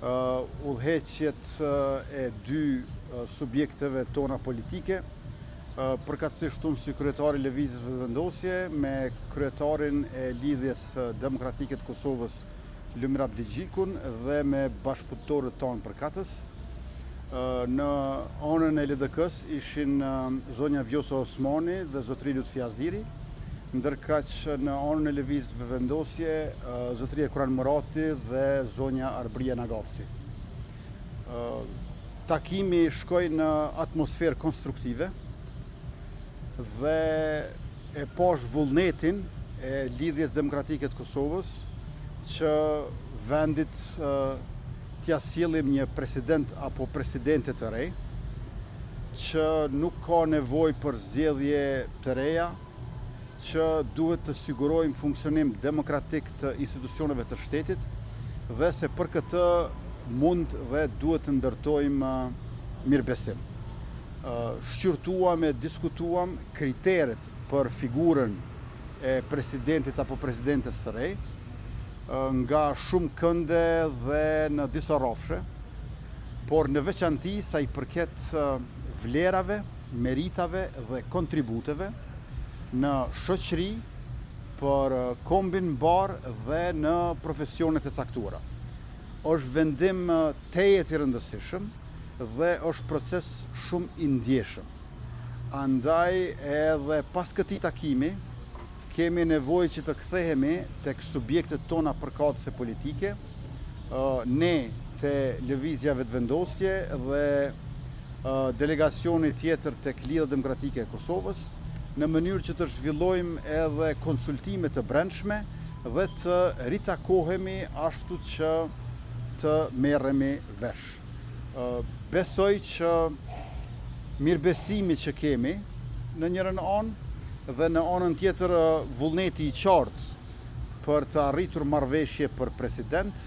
udhëheqjet e dy subjekteve tona politike, përkatësisht unë si kryetari i Lëvizjes Vetëvendosje me kryetarin e Lidhjes Demokratike të Kosovës Lumir Abdigjikun dhe me bashkëpunëtorët tonë përkatës. Në anën e LDK-s ishin zonja Vjosa Osmani dhe zotëri Lutfi Aziri, ndërkaq në anën e Lëvizjes Vetëvendosje zotëria Kuran Murati dhe zonja Arbria Nagafci. Takimi shkoi në atmosferë konstruktive dhe e pash vullnetin e Lidhjes Demokratike të Kosovës që vendit t'ja sjellim një president apo presidente të re, që nuk ka nevojë për zgjedhje të reja, që duhet të sigurojmë funksionim demokratik të institucioneve të shtetit dhe se për këtë mund dhe duhet të ndërtojmë mirëbesim. Shqyrtuam e diskutuam kriteret për figurën e presidentit apo presidentes së re, nga shumë kënde dhe në disa rrafshe, por në veçanti sa i përket vlerave, meritave dhe kontributeve në shoqëri, për kombin mbar dhe në profesionet e caktuara. Është vendim tejet i rëndësishëm dhe është proces shumë i ndjeshëm. Andaj edhe pas këtij takimi kemi nevojë që të kthehemi tek subjektet tona përkatëse politike, ne te Lëvizja Vetëvendosje dhe delegacioni tjetër tek Lidhja Demokratike e Kosovës, në mënyrë që të zhvillojmë edhe konsultime të brendshme dhe të ritakohemi ashtu që të merremi vesh. Besoj që mirëbesimi që kemi në njërin anë dhe në anën tjetër vullneti i qartë për të arritur marrëveshje për president,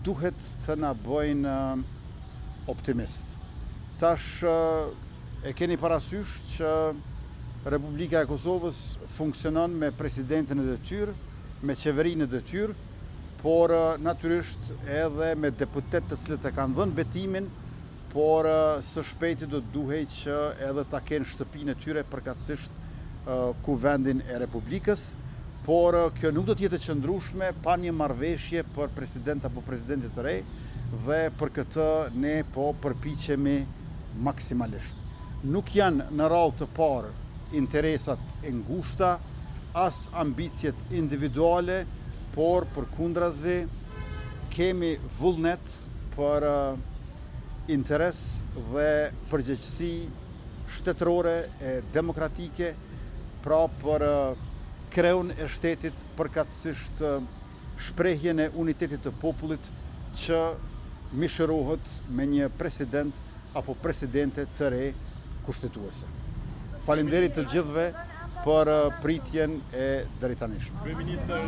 duhet të na bëjnë optimist. Tash e keni parasysh që Republika e Kosovës funksionon me presidentin e detyrë, me qeverinë e detyrë, por natyrisht edhe me deputet të cilët e kanë dhënë betimin, por së shpejti do të duhej që edhe ta kenë shtëpinë e tyre përkatësisht kuvendin e Republikës, por kjo nuk do të jetë e qëndrueshme pa një marrëveshje për president apo presidentit të re dhe për këtë ne po përpiqemi maksimalisht. Nuk janë në radhë të parë interesat e ngushta, as ambicjet individuale, por përkundrazi kemi vullnet për interes dhe përgjegjësi shtetërore e demokratike, pra për kreun e shtetit, përkatësisht shprehjen e unitetit të popullit që mishërohet me një president apo presidente të re kushtetuese. Faleminderit të gjithëve për pritjen e drejtanishme. Kryeministër,